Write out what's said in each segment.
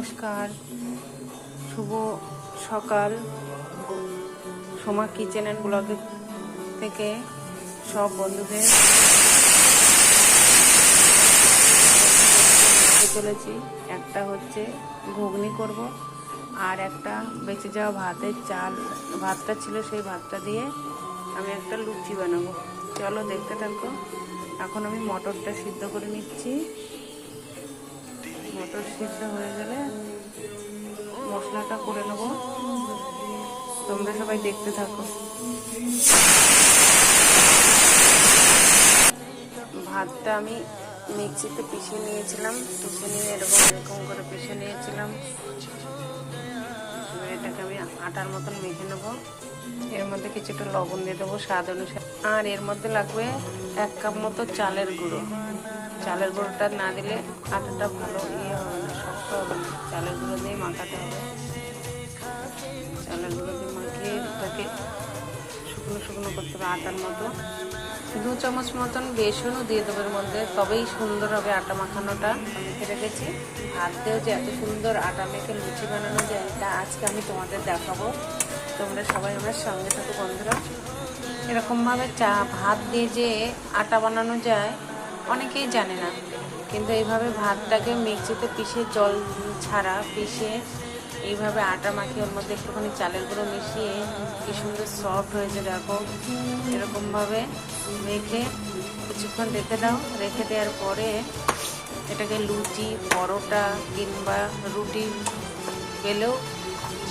নমস্কার, শুভ সকাল। Soma kitchen and ব্লগের থেকে সব বন্ধুদের চলেছি। একটা হচ্ছে ঘুগনি করব, আর একটা বেঁচে যাওয়া ভাতটা ছিল, সেই ভাতটা দিয়ে আমি একটা লুচি বানাবো। চলো দেখতে থাকো। এখন আমি মটরটা সিদ্ধ করে নিচ্ছি। মটর সিদ্ধ হয়ে গেলে মশলাটা করে নেব। তোমরা সবাই দেখতে থাকো। ভাতটা আমি মিক্সিতে পিষে নিয়েছিলাম, পিষে নিয়ে এরকম করে পিষে নিয়েছিলাম। এটাকে আমি আটার মতন মেখে নেব। এর মধ্যে কিছুটা লবণ দিয়ে দেবো স্বাদ অনুসারে, আর এর মধ্যে লাগবে 1 কাপ মতো চালের গুঁড়ো। চালের গুঁড়োটা না দিলে আটাটা ভালো হবে না, শক্ত হবে না। চালের গুঁড়ো দিয়ে মাখাতে হবে। চালের গুঁড়ো দিয়ে মাখিয়ে এটাকে শুকনো শুকনো করতে হবে আটার মতো। 2 চামচ মতন বেসনও দিয়ে দেবো এর মধ্যে, তবেই সুন্দর হবে আটা মাখানোটা। মেখে রেখেছি। ভাত দিয়েও যে এত সুন্দর আটা মেখে লুচি বানানো যায়, তা আজকে আমি তোমাদের দেখাবো। তোমরা সবাই আমার সঙ্গে থাকো বন্ধুরা। এরকমভাবে ভাত দিয়ে যে আটা বানানো যায় অনেকেই জানে না, কিন্তু এইভাবে ভাতটাকে মিক্সিতে পিষে জল ছাড়া পিষে এইভাবে আটা মাখিয়ে ওর মধ্যে একটুখানি চালের গুঁড়ো মিশিয়ে কি সুন্দর সফট হয়েছে দেখো। এরকমভাবে মেখে কিছুক্ষণ রেখে দাও। রেখে দেওয়ার পরে এটাকে লুচি, পরোটা কিংবা রুটি বেলেও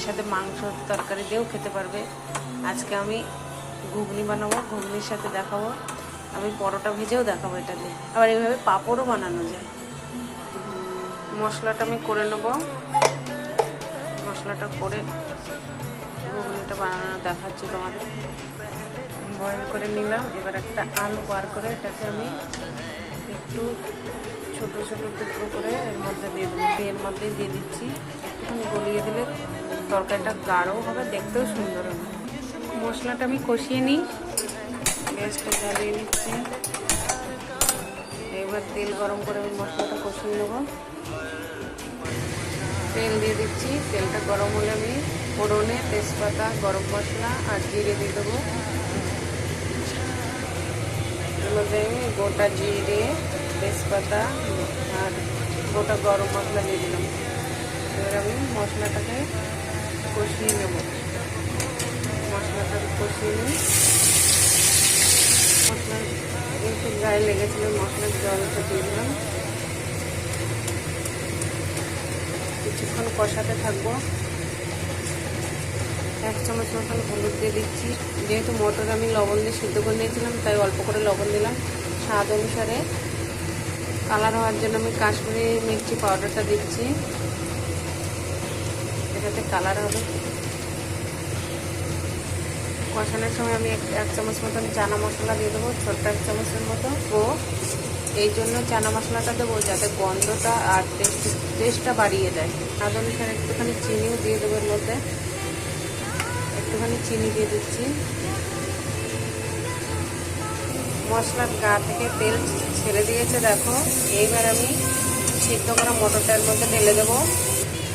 সাথে মাংসর তরকারি দিয়েও খেতে পারবে। আজকে আমি ঘুগনি বানাবো, ঘুগনির সাথে দেখাবো। আমি পরোটা ভেজেও দেখাবো এটা দিয়ে। আবার এইভাবে পাঁপড়ও বানানো যায়। মশলাটা আমি করে নেব। মশলাটা করে ঘুগনিটা বানানো দেখাচ্ছি তোমাদের। বয়েল করে নিলাম। এবার একটা আলু বার করে এটাকে আমি একটু ছোট ছোট টুকরো করে এর মধ্যে দিয়ে দেবো। এর মধ্যে দিয়ে দিচ্ছি। একটুখানি গলিয়ে দিলে তরকারিটা গাঢ় হবে, দেখতেও সুন্দর হবে। মশলাটা আমি কষিয়ে নিই। গ্যাসটা জ্বালিয়ে নিচ্ছি। এবার তেল গরম করে আমি মশলাটা কষিয়ে নেব। তেল দিয়ে দিচ্ছি। তেলটা গরম হলে আমি ফোড়নে তেজপাতা, গরম মশলা আর জিরে দিয়ে দেবো। এর মধ্যে আমি গোটা জিরে, তেজপাতা আর গোটা গরম মশলা দিয়ে দিলাম। এবার আমি মশলাটাকে কষিয়ে নেব। মশলাটাকে কষিয়ে নিই। মশলা একটু গায়ে লেগেছিল, মশলার জলটা দিয়ে দিলাম। কিছুক্ষণ কষাতে থাকবো। 1 চামচ মতন হলুদ দিয়ে দিচ্ছি। যেহেতু মটর আমি লবণ দিয়ে সিদ্ধ করে নিয়েছিলাম, তাই অল্প করে লবণ দিলাম। স্বাদ অনুসারে কালার হওয়ার জন্য আমি কাশ্মীরি মির্চি পাউডারটা দিচ্ছি, এটাতে কালার হবে। কষানোর সময় আমি 1 চামচ মতন চানা মশলা দিয়ে দেবো, ছোট্ট 1 চামচের মতো। ও এই জন্য চানা মশলাটা দেবো যাতে গন্ধটা আর টেস্টটা বাড়িয়ে দেয়। স্বাদ অনুসারে একটুখানি চিনিও দিয়ে দেবো এর মধ্যে। একটুখানি চিনি দিয়ে দিচ্ছি। মশলার গা থেকে তেল ছেড়ে দিয়েছে দেখো। এইবার আমি সিদ্ধ করা মটরটার মধ্যে ঢেলে দেবো।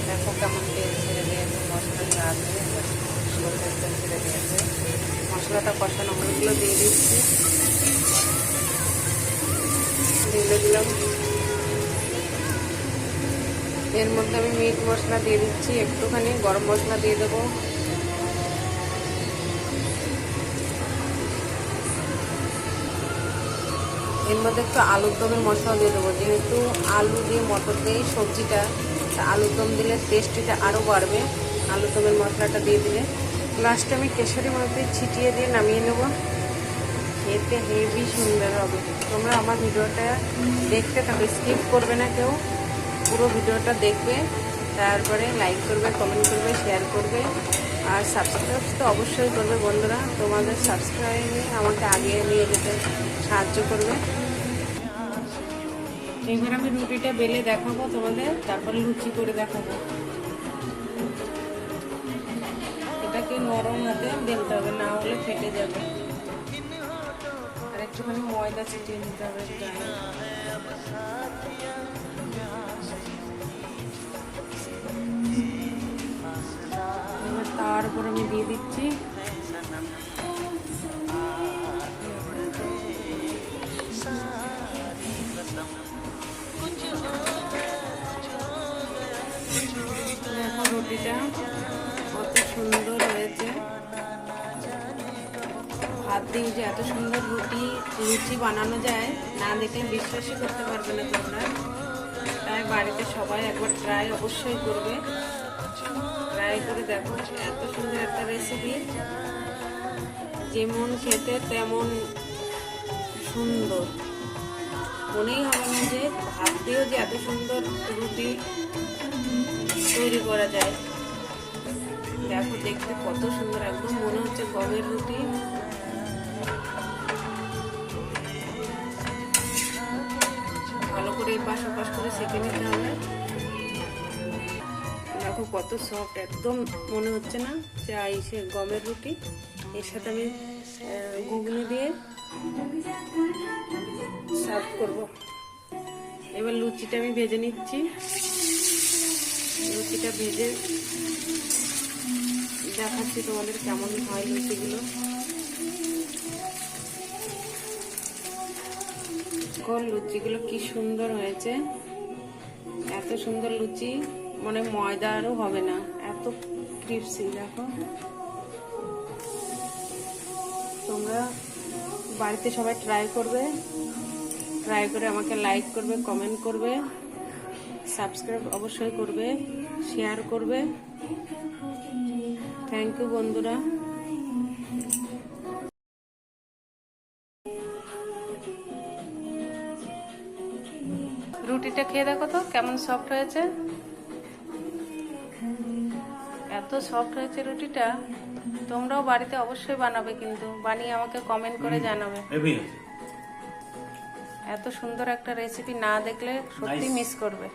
দেখো কেমন তেল ছেড়ে দিয়েছে মশলার গা থেকে, তেল ছেড়ে দিয়েছে। মশলাটা কষানো হলগুলো দিয়ে দিচ্ছি। ঢেলে দিলাম। এর মধ্যে আমি মিট মশলা দিয়ে দিচ্ছি, একটুখানি গরম মশলা দিয়ে দেবো। এর মধ্যে একটু আলুর দমের মশলা দিয়ে দেবো। যেহেতু আলু দিয়ে মটর দিয়ে সবজিটা, আলুর দম দিলে টেস্টিটা আরও বাড়বে। আলুর দমের মশলাটা দিয়ে দিলে লাস্টে আমি কেশরি মধ্যে ছিটিয়ে দিয়ে নামিয়ে নেব। খেতে হেভি সুন্দর হবে। তোমরা আমার ভিডিওটা দেখতে থাকো, স্কিপ করবে না কেউ, পুরো ভিডিওটা দেখবে। তারপরে লাইক করবে, কমেন্ট করবে, শেয়ার করবে, আর সাবস্ক্রাইব তো অবশ্যই করবে বন্ধুরা। তোমাদের সাবস্ক্রাইবে আমাকে আগিয়ে নিয়ে যেতে সাহায্য করবে। এবার আমি রুটিটা বেলে দেখাবো তোমাদের, তারপরে লুচি করে দেখাবো। এটাকে নরম হাতে বেলতে হবে, না হলে ফেটে যাবে। আর একটুখানি ময়দা ছিটিয়ে নিতে হবে গায়ে। উপর আমি দিয়ে দিচ্ছি। দেখো রুটিটা কত সুন্দর হয়েছে। ভাত দিয়ে যে এত সুন্দর লুচি বানানো যায় না দেখলে বিশ্বাসই করতে পারবে না তোমরা। তাই বাড়িতে সবাই একবার ট্রাই অবশ্যই করবে। ট্রাই করে দেখো, এত সুন্দর একটা রেসিপি, যেমন খেতে তেমন সুন্দর। মনেই হবে না যে ভাত দিয়েও যে এত সুন্দর রুটি তৈরি করা যায়। দেখো দেখতে কত সুন্দর, একদম মনে হচ্ছে গমের রুটি। ভালো করে এপাশ ওপাশ করে সেঁকে নিতে হবে। দেখো কত সফট, একদম মনে হচ্ছে না যে গমের রুটি। এর সাথে আমি ঘুগনি দিয়ে সার্ভ করব। এবার লুচিটা আমি ভেজে নিচ্ছি। লুচিটা ভেজে দেখাচ্ছি তোমাদের কেমন হয় লুচিগুলো। লুচিগুলো কি সুন্দর হয়েছে, এত সুন্দর লুচি, মানে ময়দা আরও হবে না, এত ক্রিস্পি। দেখো তোমরা বাড়িতে সবাই ট্রাই করবে, ট্রাই করে আমাকে লাইক করবে, কমেন্ট করবে, সাবস্ক্রাইব অবশ্যই করবে, শেয়ার করবে। থ্যাংক ইউ বন্ধুরা। রুটিটা খেয়ে দেখো তো কেমন সফট হয়েছে। এত সফট হয়েছে রুটিটা, তোমরাও বাড়িতে অবশ্যই বানাবে, কিন্তু বানিয়ে আমাকে কমেন্ট করে জানাবে। এত সুন্দর একটা রেসিপি না দেখলে সত্যি মিস করবে।